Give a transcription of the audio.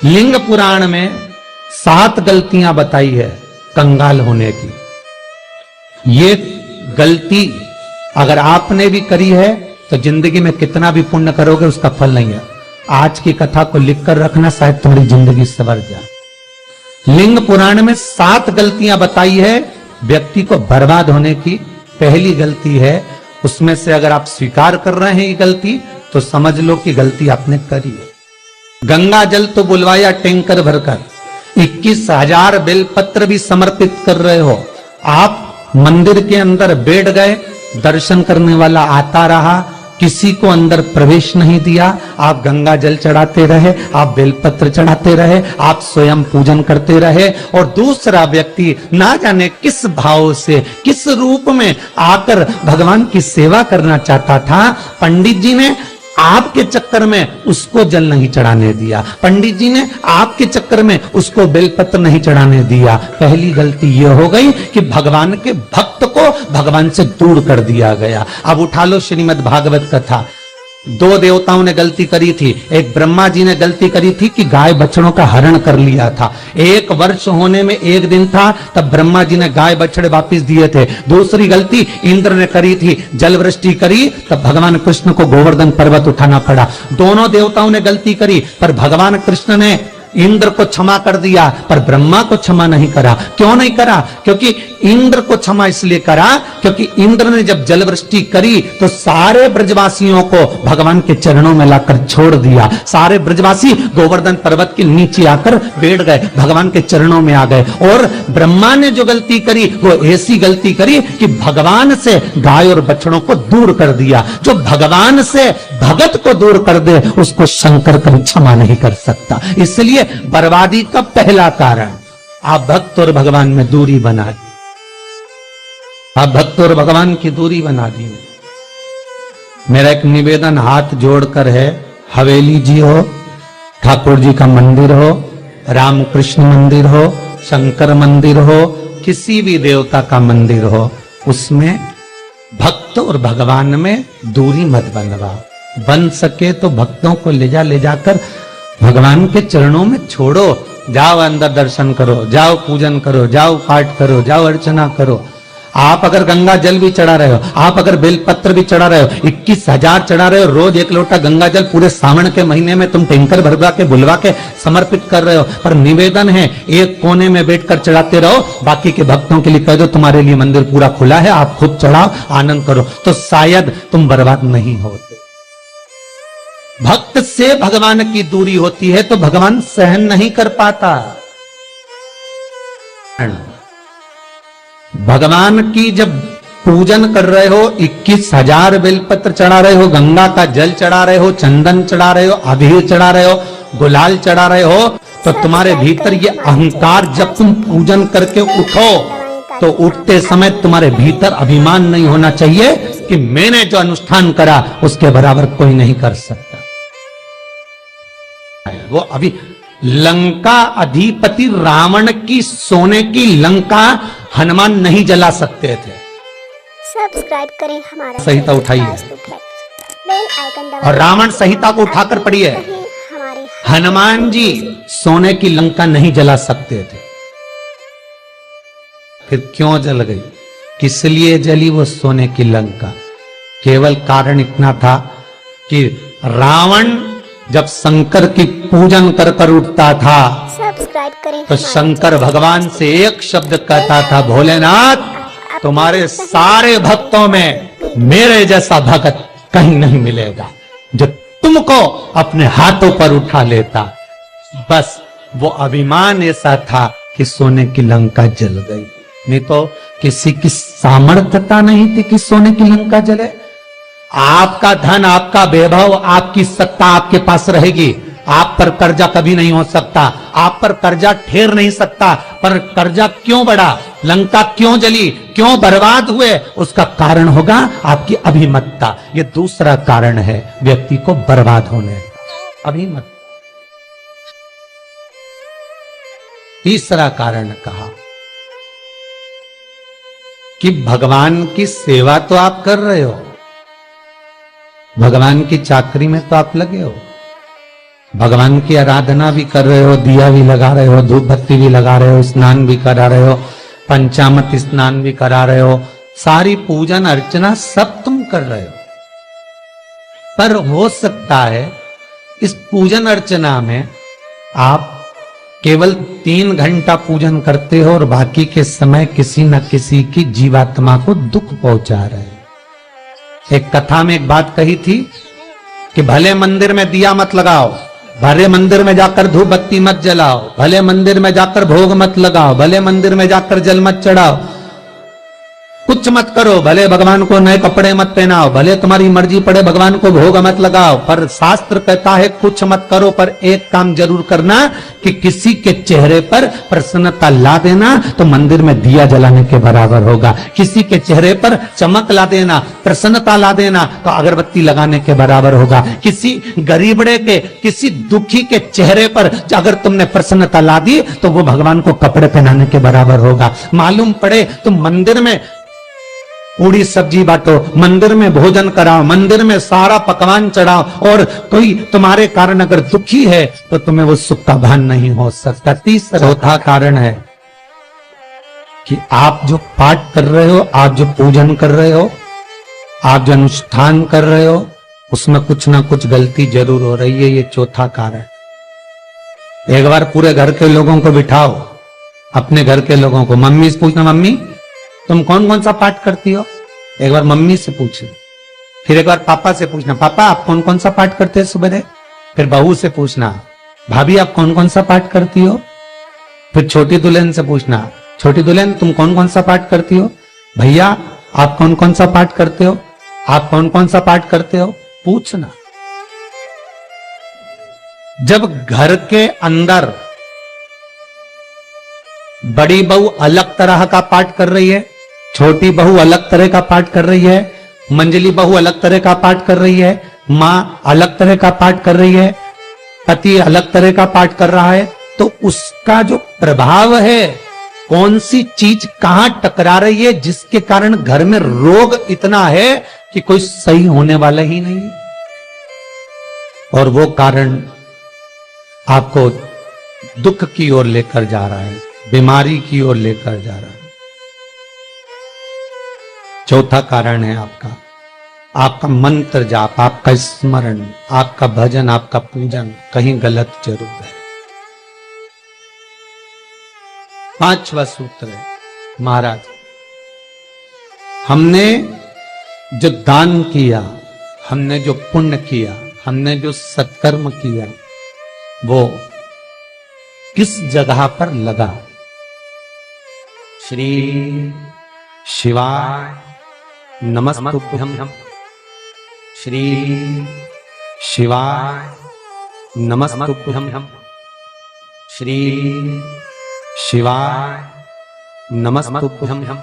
लिंग पुराण में 7 गलतियां बताई है कंगाल होने की। ये गलती अगर आपने भी करी है तो जिंदगी में कितना भी पुण्य करोगे उसका फल नहीं है। आज की कथा को लिखकर रखना, शायद तुम्हारी जिंदगी संवर जाए। लिंग पुराण में 7 गलतियां बताई है व्यक्ति को बर्बाद होने की। पहली गलती है, उसमें से अगर आप स्वीकार कर रहे हैं ये गलती तो समझ लो कि गलती आपने करी है। गंगा जल तो बुलवाया टैंकर भरकर, 21,000 बेलपत्र भी समर्पित कर रहे हो। आप मंदिर के अंदर बैठ गए, दर्शन करने वाला आता रहा, किसी को अंदर प्रवेश नहीं दिया। आप गंगा जल चढ़ाते रहे, आप बेलपत्र चढ़ाते रहे, आप स्वयं पूजन करते रहे, और दूसरा व्यक्ति ना जाने किस भाव से, किस रूप में आकर भगवान की सेवा करना चाहता था। पंडित जी ने आपके चक्कर में उसको जल नहीं चढ़ाने दिया, पंडित जी ने आपके चक्कर में उसको बेलपत्र नहीं चढ़ाने दिया। पहली गलती यह हो गई कि भगवान के भक्त को भगवान से दूर कर दिया गया। अब उठा लो श्रीमद् भागवत कथा। 2 देवताओं ने गलती करी थी। एक ब्रह्मा जी ने गलती करी थी कि गाय बछड़ों का हरण कर लिया था। 1 वर्ष होने में 1 दिन था तब ब्रह्मा जी ने गाय बछड़े वापस दिए थे। दूसरी गलती इंद्र ने करी थी, जल वृष्टि करी तब भगवान कृष्ण को गोवर्धन पर्वत उठाना पड़ा। दोनों देवताओं ने गलती करी पर भगवान कृष्ण ने इंद्र को क्षमा कर दिया पर ब्रह्मा को क्षमा नहीं करा। क्यों नहीं करा? क्योंकि इंद्र को क्षमा इसलिए करा क्योंकि इंद्र ने जब जलवृष्टि करी तो सारे ब्रजवासियों को भगवान के चरणों में लाकर छोड़ दिया। सारे ब्रजवासी गोवर्धन पर्वत के नीचे आकर बैठ गए, भगवान के चरणों में आ गए। और ब्रह्मा ने जो गलती करी वो ऐसी गलती करी कि भगवान से गाय और बछड़ों को दूर कर दिया। जो भगवान से भगत को दूर कर दे उसको शंकर कभी क्षमा नहीं कर सकता। इसलिए बर्बादी का पहला कारण आप भक्त और भगवान में दूरी बना दी। आप भक्त और भगवान की दूरी बना दी। मेरा एक निवेदन हाथ जोड़कर है, हवेली जी हो, ठाकुर जी का मंदिर हो, रामकृष्ण मंदिर हो, शंकर मंदिर हो, किसी भी देवता का मंदिर हो, उसमें भक्त और भगवान में दूरी मत बनवाओ। बन सके तो भक्तों को ले जाकर भगवान के चरणों में छोड़ो। जाओ अंदर दर्शन करो, जाओ पूजन करो, जाओ पाठ करो, जाओ अर्चना करो। आप अगर गंगा जल भी चढ़ा रहे हो, आप अगर बेलपत्र भी चढ़ा रहे हो, 21,000 चढ़ा रहे हो, रोज 1 लोटा गंगा जल पूरे सावन के महीने में तुम टैंकर भरवा के बुलवा के समर्पित कर रहे हो, पर निवेदन है एक कोने में बैठकर चढ़ाते रहो। बाकी के भक्तों के लिए कह दो तुम्हारे लिए मंदिर पूरा खुला है, आप खुद चढ़ाओ, आनंद करो, तो शायद तुम बर्बाद नहीं होते। भक्त से भगवान की दूरी होती है तो भगवान सहन नहीं कर पाता। भगवान की जब पूजन कर रहे हो, 21,000 बेलपत्र चढ़ा रहे हो, गंगा का जल चढ़ा रहे हो, चंदन चढ़ा रहे हो, अबीर चढ़ा रहे हो, गुलाल चढ़ा रहे हो, तो तुम्हारे भीतर ये अहंकार, जब तुम पूजन करके उठो तो उठते समय तुम्हारे भीतर अभिमान नहीं होना चाहिए कि मैंने जो अनुष्ठान करा उसके बराबर कोई नहीं कर सकता। वो अभी लंका अधिपति रावण की सोने की लंका हनुमान नहीं जला सकते थे। सब्सक्राइब करें हमारा संहिता उठाइए और रावण संहिता को उठाकर पढ़िए। हनुमान जी सोने की लंका नहीं जला सकते थे। फिर क्यों जल गई? किस लिए जली वो सोने की लंका? केवल कारण इतना था कि रावण जब शंकर की पूजन कर कर उठता था सब्सक्राइब करें तो शंकर भगवान से एक शब्द कहता था, भोलेनाथ तुम्हारे सारे भक्तों में मेरे जैसा भक्त कहीं नहीं मिलेगा जो तुमको अपने हाथों पर उठा लेता। बस वो अभिमान ऐसा था कि सोने की लंका जल गई, नहीं तो किसी की सामर्थ्यता नहीं थी कि सोने की लंका जले। आपका धन, आपका वैभव, आपकी सत्ता आपके पास रहेगी, आप पर कर्जा कभी नहीं हो सकता, आप पर कर्जा ठहर नहीं सकता। पर कर्जा क्यों बढ़ा, लंका क्यों जली, क्यों बर्बाद हुए, उसका कारण होगा आपकी अभिमतता। ये दूसरा कारण है व्यक्ति को बर्बाद होने का, अभिमत। तीसरा कारण कहा कि भगवान की सेवा तो आप कर रहे हो, भगवान की चाकरी में तो आप लगे हो, भगवान की आराधना भी कर रहे हो, दिया भी लगा रहे हो, धूप बत्ती भी लगा रहे हो, स्नान भी करा रहे हो, पंचामृत स्नान भी करा रहे हो, सारी पूजन अर्चना सब तुम कर रहे हो। पर हो सकता है इस पूजन अर्चना में आप केवल 3 घंटा पूजन करते हो और बाकी के समय किसी न किसी की जीवात्मा को दुख पहुंचा रहे हो। एक कथा में एक बात कही थी कि भले मंदिर में दिया मत लगाओ, भले मंदिर में जाकर धूप बत्ती मत जलाओ, भले मंदिर में जाकर भोग मत लगाओ, भले मंदिर में जाकर जल मत चढ़ाओ, कुछ मत करो, भले भगवान को नए कपड़े मत पहनाओ, भले तुम्हारी मर्जी पड़े भगवान को भोग मत लगाओ, पर शास्त्र कहता है कुछ मत करो, पर एक काम जरूर करना कि किसी के चेहरे पर प्रसन्नता ला देना, तो मंदिर में दिया जलाने के बराबर होगा। किसी के चेहरे पर चमक ला देना, प्रसन्नता ला देना, तो अगरबत्ती लगाने के बराबर होगा। किसी गरीबड़े के, किसी दुखी के चेहरे पर अगर तुमने प्रसन्नता ला दी तो वो भगवान को कपड़े पहनाने के बराबर होगा। मालूम पड़े तुम मंदिर में पूरी सब्जी बांटो, मंदिर में भोजन कराओ, मंदिर में सारा पकवान चढ़ाओ, और कोई तुम्हारे कारण अगर दुखी है तो तुम्हें वो सुख का भान नहीं हो सकता। तीसरा चौथा कारण है कि आप जो पाठ कर रहे हो, आप जो पूजन कर रहे हो, आप जो अनुष्ठान कर रहे हो, उसमें कुछ ना कुछ गलती जरूर हो रही है। ये चौथा कारण। एक बार पूरे घर के लोगों को बिठाओ, अपने घर के लोगों को, मम्मी से पूछना, मम्मी तुम कौन कौन सा पाठ करती हो? एक बार मम्मी से पूछना। फिर एक बार पापा से पूछना, पापा आप कौन कौन सा पाठ करते हैं सुबह? फिर बहू से पूछना, भाभी आप कौन कौन सा पाठ करती हो? फिर छोटी दुल्हन से पूछना, छोटी दुल्हन तुम कौन कौन सा पाठ करती हो? भैया आप कौन कौन सा पाठ करते हो? आप कौन कौन सा पाठ करते हो? पूछना। जब घर के अंदर बड़ी बहू अलग तरह का पाठ कर रही है, छोटी बहू अलग तरह का पाठ कर रही है, मंजली बहू अलग तरह का पाठ कर रही है, मां अलग तरह का पाठ कर रही है, पति अलग तरह का पाठ कर रहा है, तो उसका जो प्रभाव है, कौन सी चीज कहां टकरा रही है, जिसके कारण घर में रोग इतना है कि कोई सही होने वाला ही नहीं। और वो कारण आपको दुख की ओर लेकर जा रहा है, बीमारी की ओर लेकर जा रहा है। चौथा कारण है आपका मंत्र जाप, आपका स्मरण, आपका भजन, आपका पूजन कहीं गलत जरूर है। 5वां सूत्र है, महाराज हमने जो दान किया, हमने जो पुण्य किया, हमने जो सत्कर्म किया, वो किस जगह पर लगा? श्री शिवाय नमस्तुभ्यं, श्री शिवाय नमस्तुभ्यं, श्री शिवाय नमस्तुभ्यं।